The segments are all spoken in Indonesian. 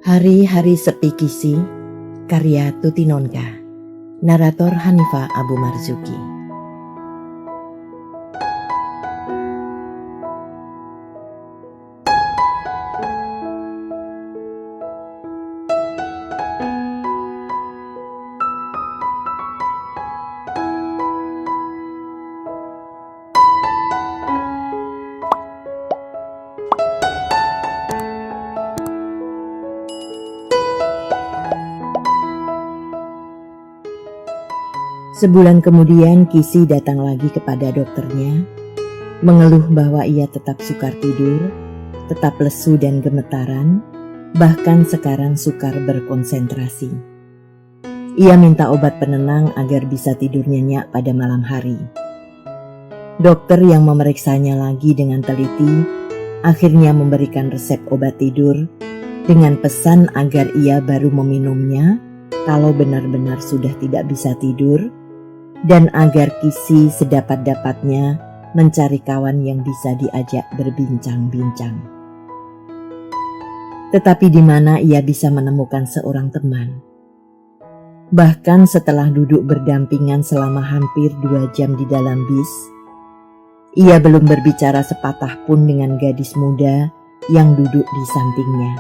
Hari-hari sepi Kisi, karya Tuti Nonka, narator Hanifah Abu Marzuki. Sebulan kemudian Kisi datang lagi kepada dokternya, mengeluh bahwa ia tetap sukar tidur, tetap lesu dan gemetaran, bahkan sekarang sukar berkonsentrasi. Ia minta obat penenang agar bisa tidur nyenyak pada malam hari. Dokter yang memeriksanya lagi dengan teliti, akhirnya memberikan resep obat tidur dengan pesan agar ia baru meminumnya kalau benar-benar sudah tidak bisa tidur, dan agar Kisi sedapat-dapatnya mencari kawan yang bisa diajak berbincang-bincang. Tetapi di mana ia bisa menemukan seorang teman? Bahkan setelah duduk berdampingan selama hampir 2 jam di dalam bis, ia belum berbicara sepatah pun dengan gadis muda yang duduk di sampingnya.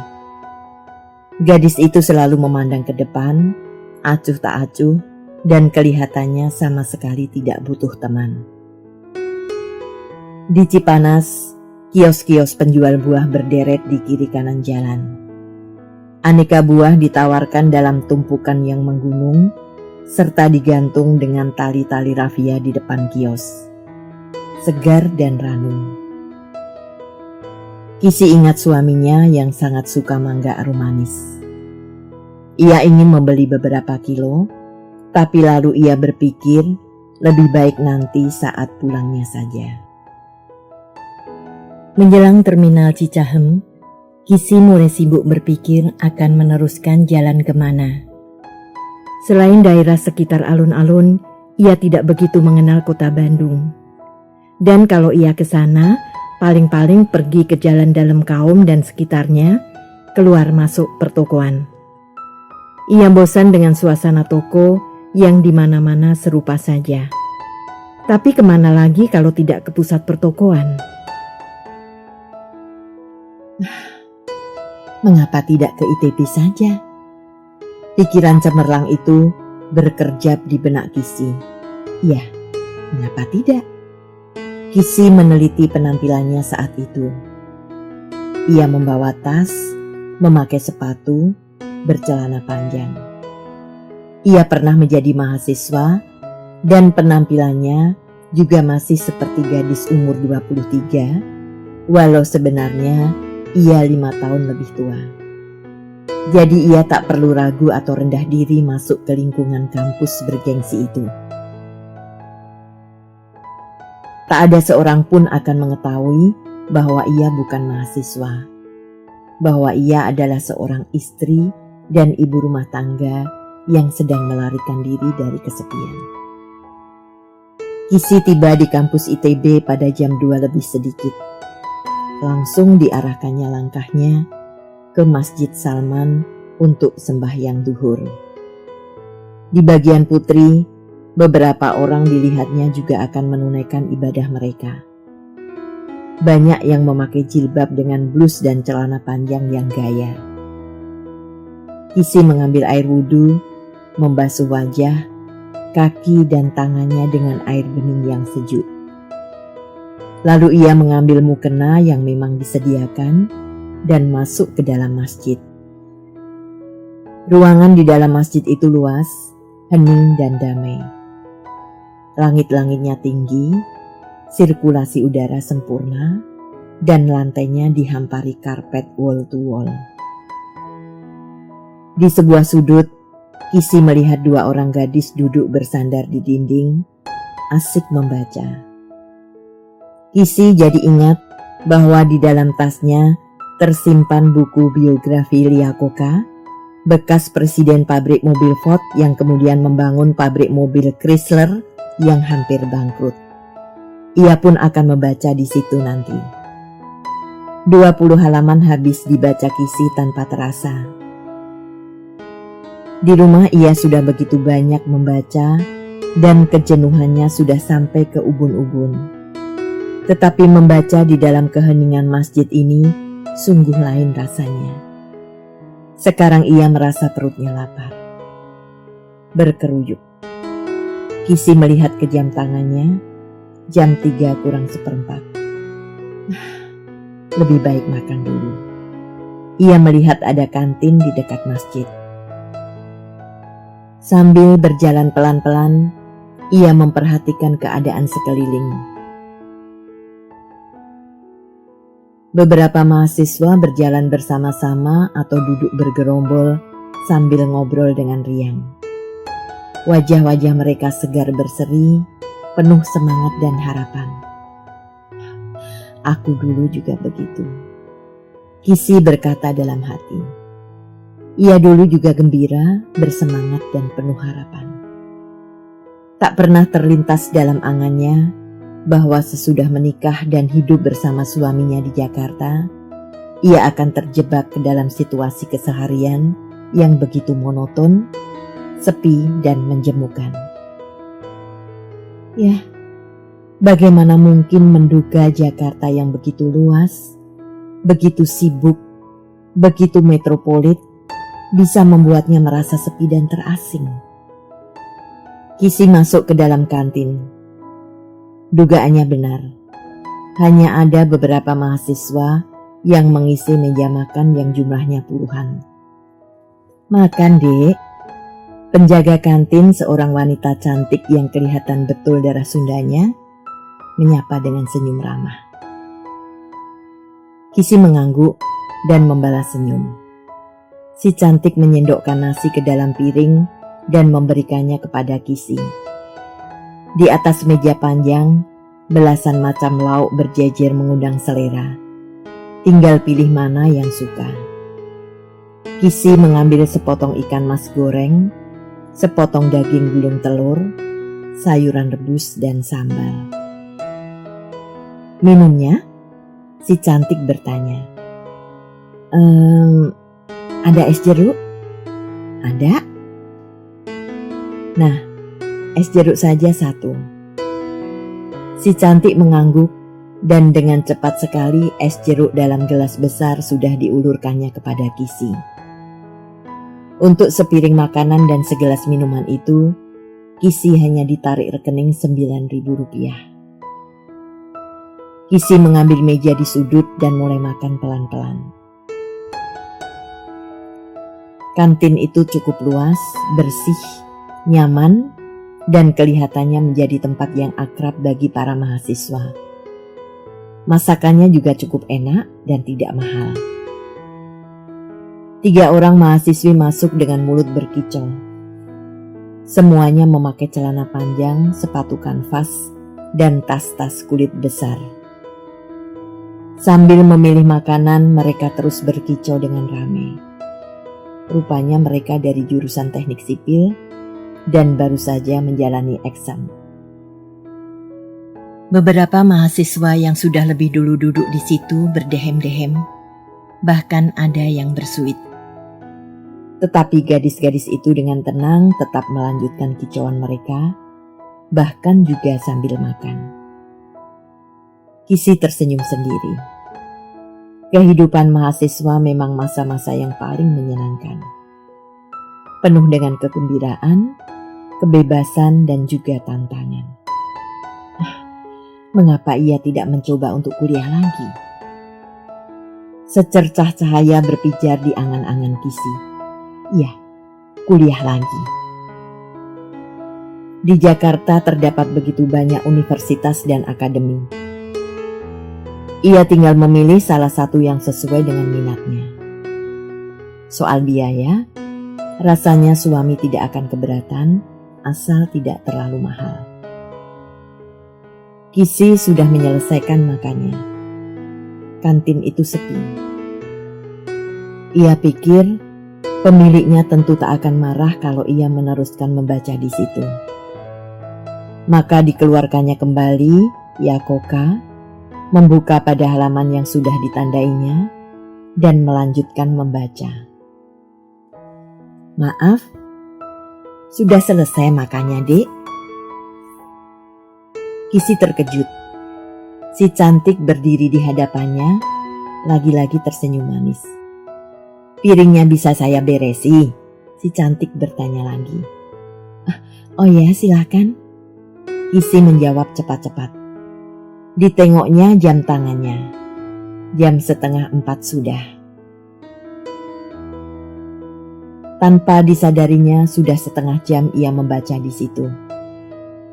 Gadis itu selalu memandang ke depan, acuh tak acuh, dan kelihatannya sama sekali tidak butuh teman. Di Cipanas, kios-kios penjual buah berderet di kiri kanan jalan. Aneka buah ditawarkan dalam tumpukan yang menggunung, serta digantung dengan tali-tali rafia di depan kios. Segar dan ranum. Kisi ingat suaminya yang sangat suka mangga aromanis. Ia ingin membeli beberapa kilo, tapi lalu ia berpikir lebih baik nanti saat pulangnya saja. Menjelang terminal Cicahem, Kisi mulai sibuk berpikir akan meneruskan jalan kemana. Selain daerah sekitar alun-alun, ia tidak begitu mengenal kota Bandung. Dan kalau ia ke sana, paling-paling pergi ke jalan dalam Kaum dan sekitarnya, keluar masuk pertokoan. Ia bosan dengan suasana toko yang di mana-mana serupa saja. Tapi kemana lagi kalau tidak ke pusat pertokoan? Mengapa tidak ke ITB saja? Pikiran cemerlang itu berkerjap di benak Kisi. Ya, mengapa tidak? Kisi meneliti penampilannya saat itu. Ia membawa tas, memakai sepatu, bercelana panjang. Ia pernah menjadi mahasiswa dan penampilannya juga masih seperti gadis umur 23, walau sebenarnya ia 5 tahun lebih tua. Jadi ia tak perlu ragu atau rendah diri masuk ke lingkungan kampus bergengsi itu. Tak ada seorang pun akan mengetahui bahwa ia bukan mahasiswa, bahwa ia adalah seorang istri dan ibu rumah tangga yang sedang melarikan diri dari kesepian. Kisi tiba di kampus ITB pada jam 2 lebih sedikit. Langsung diarahkannya langkahnya ke Masjid Salman untuk sembahyang duhur. Di bagian putri, beberapa orang dilihatnya juga akan menunaikan ibadah mereka. Banyak yang memakai jilbab dengan blus dan celana panjang yang gaya. Kisi mengambil air wudhu, membasuh wajah, kaki dan tangannya dengan air bening yang sejuk. Lalu ia mengambil mukena yang memang disediakan dan masuk ke dalam masjid. Ruangan di dalam masjid itu luas, hening dan damai. Langit-langitnya tinggi, sirkulasi udara sempurna, dan lantainya dihampari karpet wall to wall. Di sebuah sudut, Kisi melihat 2 orang gadis duduk bersandar di dinding, asik membaca. Kisi jadi ingat bahwa di dalam tasnya tersimpan buku biografi Lee Iacocca, bekas presiden pabrik mobil Ford yang kemudian membangun pabrik mobil Chrysler yang hampir bangkrut. Ia pun akan membaca di situ nanti. 20 halaman habis dibaca Kisi tanpa terasa. Di rumah ia sudah begitu banyak membaca dan kejenuhannya sudah sampai ke ubun-ubun. Tetapi membaca di dalam keheningan masjid ini sungguh lain rasanya. Sekarang ia merasa perutnya lapar. Berkeruyuk. Kisi melihat ke jam tangannya, jam 3 kurang seperempat. Lebih baik makan dulu. Ia melihat ada kantin di dekat masjid. Sambil berjalan pelan-pelan, ia memperhatikan keadaan sekeliling. Beberapa mahasiswa berjalan bersama-sama atau duduk bergerombol sambil ngobrol dengan riang. Wajah-wajah mereka segar berseri, penuh semangat dan harapan. Aku dulu juga begitu, Kisi berkata dalam hati. Ia dulu juga gembira, bersemangat dan penuh harapan. Tak pernah terlintas dalam angannya bahwa sesudah menikah dan hidup bersama suaminya di Jakarta, ia akan terjebak ke dalam situasi keseharian yang begitu monoton, sepi dan menjemukan. Ya, bagaimana mungkin menduga Jakarta yang begitu luas, begitu sibuk, begitu metropolit, bisa membuatnya merasa sepi dan terasing. Kisi masuk ke dalam kantin. Dugaannya benar. Hanya ada beberapa mahasiswa yang mengisi meja makan yang jumlahnya puluhan. Makan, Dek. Penjaga kantin, seorang wanita cantik yang kelihatan betul darah Sundanya, menyapa dengan senyum ramah. Kisi mengangguk dan membalas senyum. Si cantik menyendokkan nasi ke dalam piring dan memberikannya kepada Kisi. Di atas meja panjang, belasan macam lauk berjejer mengundang selera. Tinggal pilih mana yang suka. Kisi mengambil sepotong ikan mas goreng, sepotong daging gulung telur, sayuran rebus dan sambal. Minumnya? Si cantik bertanya. Ada es jeruk? Ada. Nah, es jeruk saja 1. Si cantik mengangguk dan dengan cepat sekali es jeruk dalam gelas besar sudah diulurkannya kepada Kisi. Untuk sepiring makanan dan segelas minuman itu, Kisi hanya ditarik rekening Rp9.000. Kisi mengambil meja di sudut dan mulai makan pelan-pelan. Kantin itu cukup luas, bersih, nyaman, dan kelihatannya menjadi tempat yang akrab bagi para mahasiswa. Masakannya juga cukup enak dan tidak mahal. 3 orang mahasiswi masuk dengan mulut berkicau. Semuanya memakai celana panjang, sepatu kanvas, dan tas-tas kulit besar. Sambil memilih makanan, mereka terus berkicau dengan ramai. Rupanya mereka dari jurusan teknik sipil dan baru saja menjalani eksam. Beberapa mahasiswa yang sudah lebih dulu duduk di situ berdehem-dehem, bahkan ada yang bersuit. Tetapi gadis-gadis itu dengan tenang tetap melanjutkan kicauan mereka, bahkan juga sambil makan. Kisi tersenyum sendiri. Kehidupan mahasiswa memang masa-masa yang paling menyenangkan. Penuh dengan kegembiraan, kebebasan, dan juga tantangan. Mengapa ia tidak mencoba untuk kuliah lagi? Secercah cahaya berpijar di angan-angan Kisi. Iya, kuliah lagi. Di Jakarta terdapat begitu banyak universitas dan akademi. Ia tinggal memilih salah satu yang sesuai dengan minatnya. Soal biaya, rasanya suami tidak akan keberatan asal tidak terlalu mahal. Kisi sudah menyelesaikan makannya. Kantin itu sepi. Ia pikir pemiliknya tentu tak akan marah kalau ia meneruskan membaca di situ. Maka dikeluarkannya kembali Yakoka, membuka pada halaman yang sudah ditandainya, dan melanjutkan membaca. Maaf, Sudah selesai makannya, Dek? Kisi terkejut. Si cantik berdiri di hadapannya, lagi-lagi tersenyum manis. Piringnya bisa saya beresi? Si cantik bertanya lagi. Oh ya, silakan. Kisi menjawab cepat-cepat. Ditengoknya jam tangannya. Jam 3:30 sudah. Tanpa disadarinya sudah setengah jam ia membaca di situ.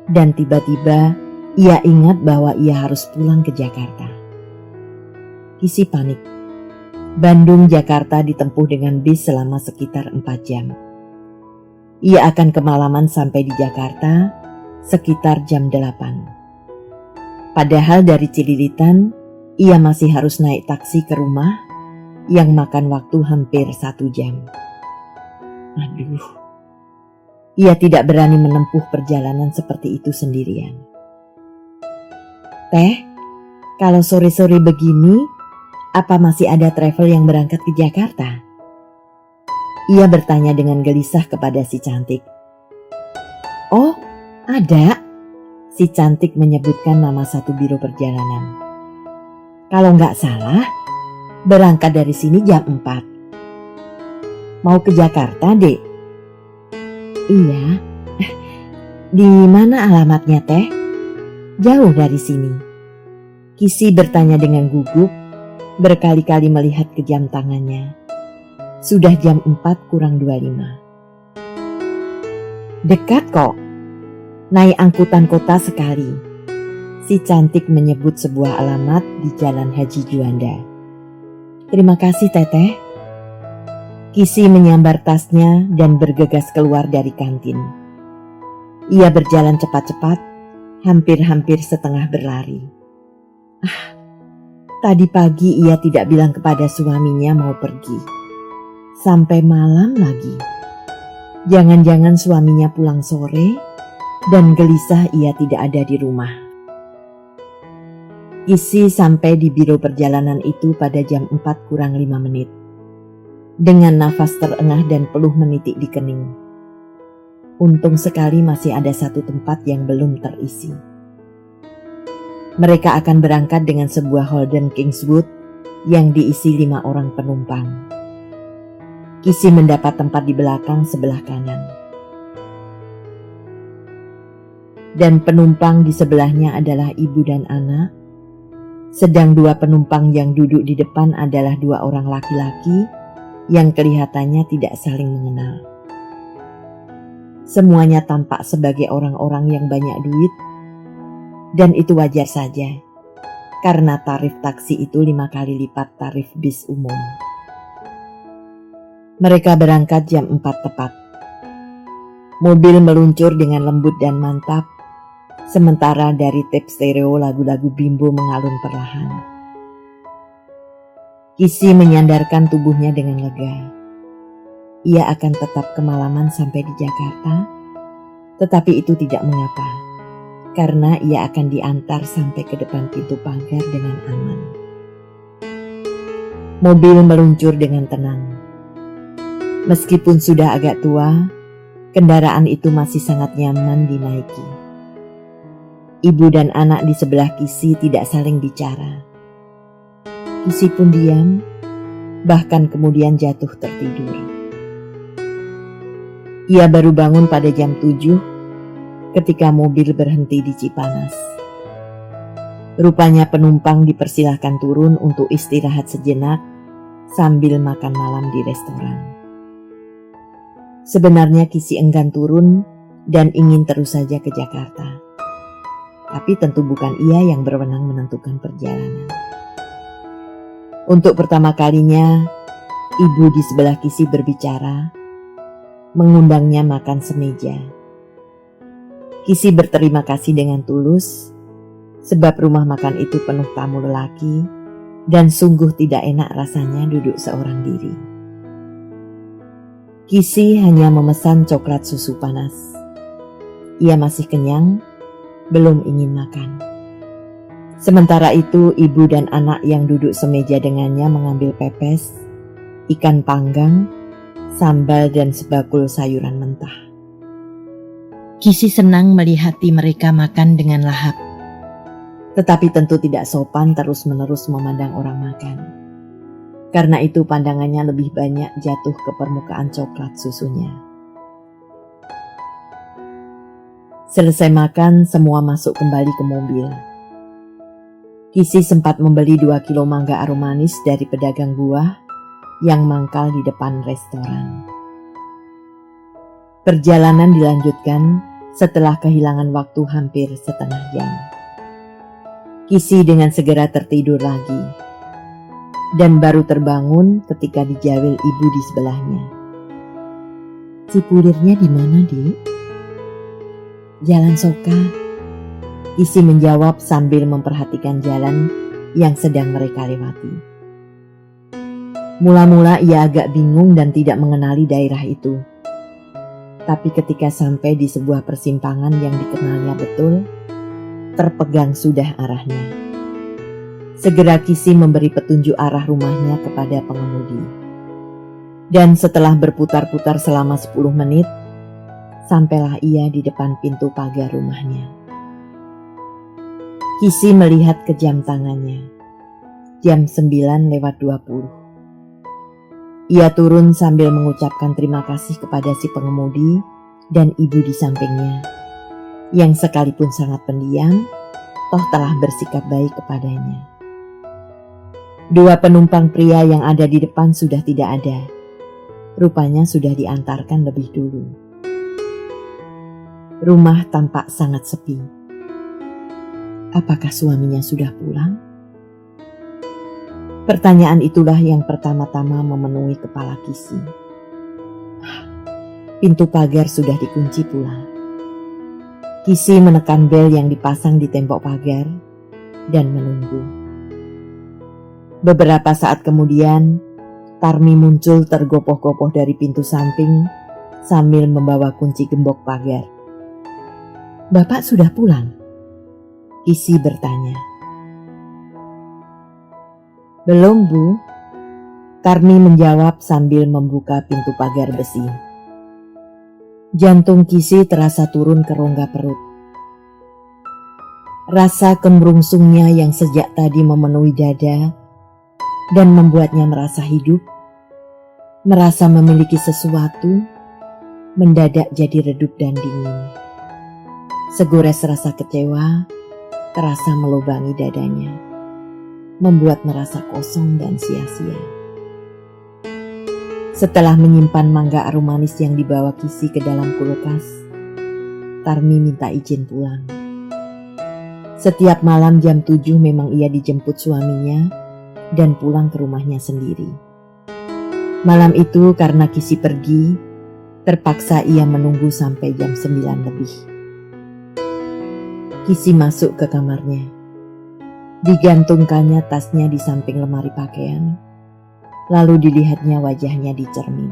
Dan tiba-tiba ia ingat bahwa ia harus pulang ke Jakarta. Kisi panik. Bandung Jakarta ditempuh dengan bis selama sekitar 4 jam. Ia akan kemalaman sampai di Jakarta sekitar jam 8. Padahal dari Cililitan ia masih harus naik taksi ke rumah yang makan waktu hampir 1 jam. Aduh, ia tidak berani menempuh perjalanan seperti itu sendirian. Teh, kalau sore-sore begini, apa masih ada travel yang berangkat ke Jakarta? Ia bertanya dengan gelisah kepada si cantik. Oh, ada. Si cantik menyebutkan nama satu biro perjalanan. Kalau nggak salah, berangkat dari sini jam 4. Mau ke Jakarta, Dek? Iya. Di mana alamatnya, Teh? Jauh dari sini. Kisi bertanya dengan gugup, berkali-kali melihat ke jam tangannya. Sudah jam 4:25. Dekat kok. Naik angkutan kota sekali. Si cantik menyebut sebuah alamat di Jalan Haji Juanda. Terima kasih, Teteh. Kisi menyambar tasnya dan bergegas keluar dari kantin. Ia berjalan cepat-cepat, hampir-hampir setengah berlari. Tadi pagi ia tidak bilang kepada suaminya mau pergi. Sampai malam lagi. Jangan-jangan suaminya pulang sore dan gelisah ia tidak ada di rumah. Kisi sampai di biro perjalanan itu pada jam 4:05. Dengan nafas terengah dan peluh menitik di kening. Untung sekali masih ada satu tempat yang belum terisi. Mereka akan berangkat dengan sebuah Holden Kingswood yang diisi 5 orang penumpang. Kisi mendapat tempat di belakang sebelah kanan. Dan penumpang di sebelahnya adalah ibu dan anak, sedang 2 penumpang yang duduk di depan adalah 2 orang laki-laki yang kelihatannya tidak saling mengenal. Semuanya tampak sebagai orang-orang yang banyak duit, dan itu wajar saja, karena tarif taksi itu 5 kali lipat tarif bis umum. Mereka berangkat jam 4 tepat. Mobil meluncur dengan lembut dan mantap, sementara dari tape stereo lagu-lagu Bimbo mengalun perlahan. Kisi menyandarkan tubuhnya dengan lega. Ia akan tetap kemalaman sampai di Jakarta, tetapi itu tidak mengapa, karena ia akan diantar sampai ke depan pintu pagar dengan aman. Mobil meluncur dengan tenang. Meskipun sudah agak tua, kendaraan itu masih sangat nyaman dinaiki. Ibu dan anak di sebelah Kisi tidak saling bicara. Kisi pun diam, bahkan kemudian jatuh tertidur. Ia baru bangun pada jam 7 ketika mobil berhenti di Cipanas. Rupanya penumpang dipersilahkan turun untuk istirahat sejenak sambil makan malam di restoran. Sebenarnya Kisi enggan turun dan ingin terus saja ke Jakarta. Tapi tentu bukan ia yang berwenang menentukan perjalanan. Untuk pertama kalinya, ibu di sebelah Kisi berbicara, mengundangnya makan semeja. Kisi berterima kasih dengan tulus, sebab rumah makan itu penuh tamu lelaki, dan sungguh tidak enak rasanya duduk seorang diri. Kisi hanya memesan coklat susu panas. Ia masih kenyang, belum ingin makan. Sementara itu ibu dan anak yang duduk semeja dengannya mengambil pepes, ikan panggang, sambal dan sebakul sayuran mentah. Kisi senang melihati mereka makan dengan lahap. Tetapi tentu tidak sopan terus-menerus memandang orang makan. Karena itu pandangannya lebih banyak jatuh ke permukaan coklat susunya. Selesai makan, semua masuk kembali ke mobil. Kisi sempat membeli 2 kilo mangga aromanis dari pedagang buah yang mangkal di depan restoran. Perjalanan dilanjutkan setelah kehilangan waktu hampir setengah jam. Kisi dengan segera tertidur lagi dan baru terbangun ketika dijawil ibu di sebelahnya. "Cipulirnya di mana, Dik?" "Jalan Soka," Kisi menjawab sambil memperhatikan jalan yang sedang mereka lewati. Mula-mula ia agak bingung dan tidak mengenali daerah itu. Tapi ketika sampai di sebuah persimpangan yang dikenalnya betul, terpegang sudah arahnya. Segera Kisi memberi petunjuk arah rumahnya kepada pengemudi. Dan setelah berputar-putar selama 10 menit, sampailah ia di depan pintu pagar rumahnya. Kisi melihat ke jam tangannya. Jam 9:20. Ia turun sambil mengucapkan terima kasih kepada si pengemudi dan ibu di sampingnya, yang sekalipun sangat pendiam, toh telah bersikap baik kepadanya. 2 penumpang pria yang ada di depan sudah tidak ada. Rupanya sudah diantarkan lebih dulu. Rumah tampak sangat sepi. Apakah suaminya sudah pulang? Pertanyaan itulah yang pertama-tama memenuhi kepala Kisi. Pintu pagar sudah dikunci pula. Kisi menekan bel yang dipasang di tembok pagar dan menunggu. Beberapa saat kemudian, Tarmi muncul tergopoh-gopoh dari pintu samping sambil membawa kunci gembok pagar. "Bapak sudah pulang?" Kisi bertanya. "Belum, Bu," Tarmi menjawab sambil membuka pintu pagar besi. Jantung Kisi terasa turun ke rongga perut. Rasa kemrungsungnya yang sejak tadi memenuhi dada dan membuatnya merasa hidup, merasa memiliki sesuatu, mendadak jadi redup dan dingin. Segores rasa kecewa terasa melubangi dadanya, membuat merasa kosong dan sia-sia. Setelah menyimpan mangga aromanis yang dibawa Kisi ke dalam kulkas, Tarmi minta izin pulang. Setiap malam jam 7 memang ia dijemput suaminya dan pulang ke rumahnya sendiri. Malam itu karena Kisi pergi, terpaksa ia menunggu sampai jam 9 lebih. Kisi masuk ke kamarnya. Digantungkannya tasnya di samping lemari pakaian, lalu dilihatnya wajahnya di cermin.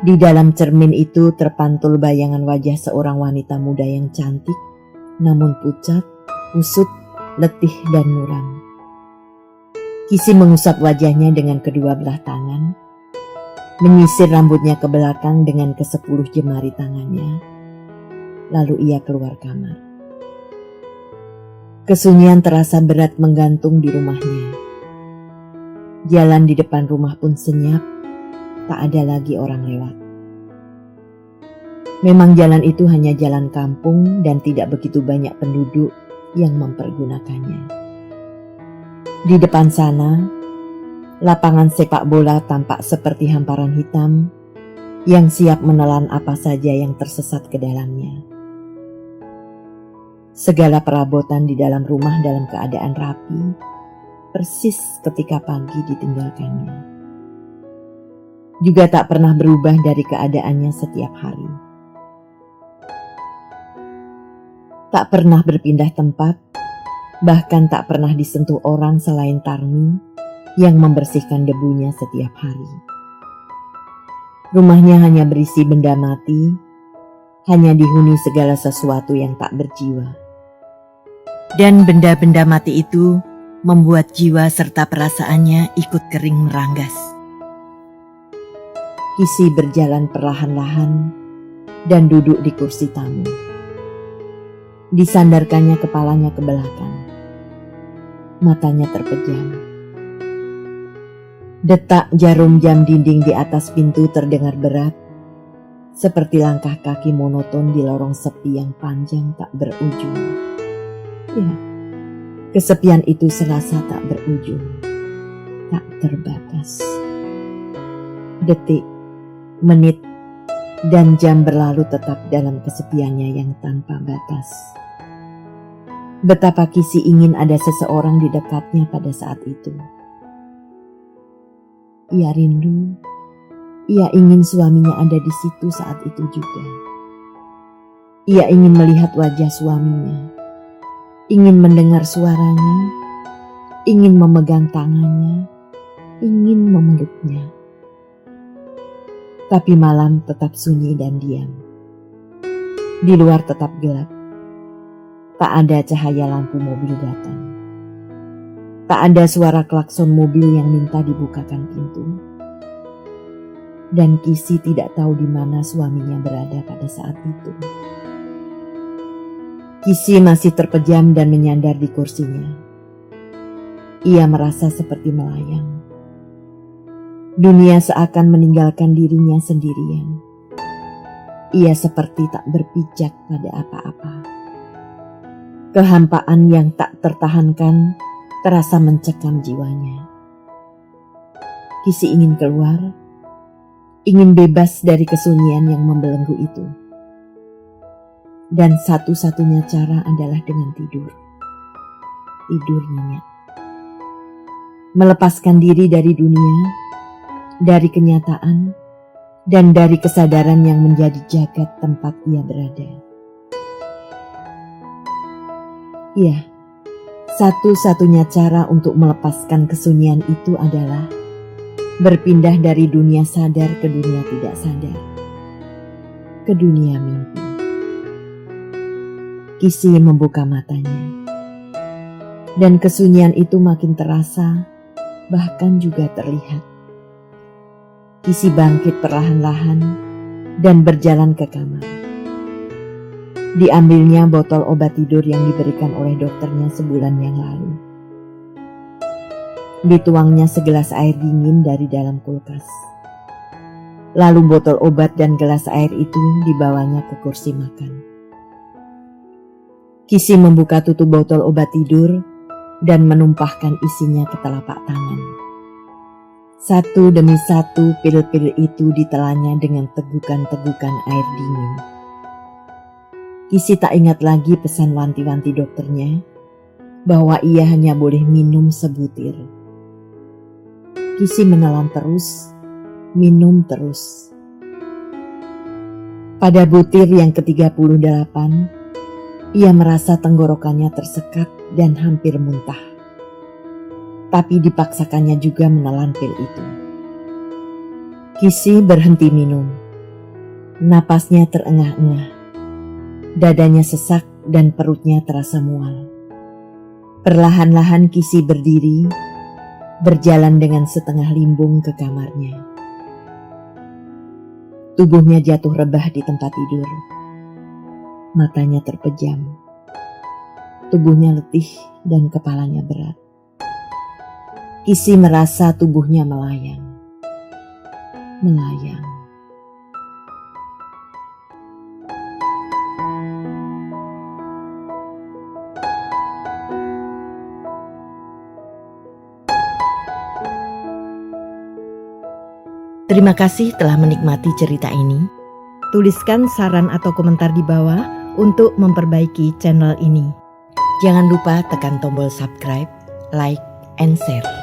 Di dalam cermin itu terpantul bayangan wajah seorang wanita muda yang cantik, namun pucat, kusut, letih dan muram. Kisi mengusap wajahnya dengan kedua belah tangan, menyisir rambutnya ke belakang dengan ke-10 jemari tangannya, lalu ia keluar kamar. Kesunyian terasa berat menggantung di rumahnya. Jalan di depan rumah pun senyap, tak ada lagi orang lewat. Memang jalan itu hanya jalan kampung dan tidak begitu banyak penduduk yang mempergunakannya. Di depan sana, lapangan sepak bola tampak seperti hamparan hitam yang siap menelan apa saja yang tersesat ke dalamnya. Segala perabotan di dalam rumah dalam keadaan rapi, persis ketika pagi ditinggalkannya. Juga tak pernah berubah dari keadaannya setiap hari. Tak pernah berpindah tempat, bahkan tak pernah disentuh orang selain Tarmi yang membersihkan debunya setiap hari. Rumahnya hanya berisi benda mati, hanya dihuni segala sesuatu yang tak berjiwa. Dan benda-benda mati itu membuat jiwa serta perasaannya ikut kering meranggas. Kisi berjalan perlahan-lahan, dan duduk di kursi tamu. Disandarkannya kepalanya ke belakang. Matanya terpejam. Detak jarum jam dinding di atas pintu terdengar berat, seperti langkah kaki monoton di lorong sepi yang panjang tak berujung. Ya, kesepian itu serasa tak berujung, tak terbatas. Detik, menit, dan jam berlalu tetap dalam kesepiannya yang tanpa batas. Betapa Kisi ingin ada seseorang di dekatnya pada saat itu. Ia rindu, ia ingin suaminya ada di situ saat itu juga. Ia ingin melihat wajah suaminya, ingin mendengar suaranya, ingin memegang tangannya, ingin memeluknya. Tapi malam tetap sunyi dan diam. Di luar tetap gelap. Tak ada cahaya lampu mobil datang. Tak ada suara klakson mobil yang minta dibukakan pintu. Dan Kisi tidak tahu di mana suaminya berada pada saat itu. Kisi masih terpejam dan menyandar di kursinya. Ia merasa seperti melayang. Dunia seakan meninggalkan dirinya sendirian. Ia seperti tak berpijak pada apa-apa. Kehampaan yang tak tertahankan terasa mencekam jiwanya. Kisi ingin keluar, ingin bebas dari kesunyian yang membelenggu itu. Dan satu-satunya cara adalah dengan tidur. Tidur nyenyak. Melepaskan diri dari dunia, dari kenyataan, dan dari kesadaran yang menjadi jagat tempat ia berada. Iya, satu-satunya cara untuk melepaskan kesunyian itu adalah berpindah dari dunia sadar ke dunia tidak sadar, ke dunia mimpi. Kisi membuka matanya, dan kesunyian itu makin terasa, bahkan juga terlihat. Kisi bangkit perlahan-lahan dan berjalan ke kamar. Diambilnya botol obat tidur yang diberikan oleh dokternya sebulan yang lalu. Dituangnya segelas air dingin dari dalam kulkas. Lalu botol obat dan gelas air itu dibawanya ke kursi makan. Kisi membuka tutup botol obat tidur dan menumpahkan isinya ke telapak tangan. Satu demi satu pil-pil itu ditelannya dengan tegukan-tegukan air dingin. Kisi tak ingat lagi pesan wanti-wanti dokternya bahwa ia hanya boleh minum sebutir. Kisi menelan terus, minum terus. Pada butir yang ke-38, ia merasa tenggorokannya tersekat dan hampir muntah. Tapi dipaksakannya juga menelan pil itu. Kisi berhenti minum. Napasnya terengah-engah. Dadanya sesak dan perutnya terasa mual. Perlahan-lahan Kisi berdiri, berjalan dengan setengah limbung ke kamarnya. Tubuhnya jatuh rebah di tempat tidur. Matanya terpejam. Tubuhnya letih dan kepalanya berat. Kisi merasa tubuhnya melayang. Melayang. Terima kasih telah menikmati cerita ini. Tuliskan saran atau komentar di bawah untuk memperbaiki channel ini. Jangan lupa tekan tombol subscribe, like, and share.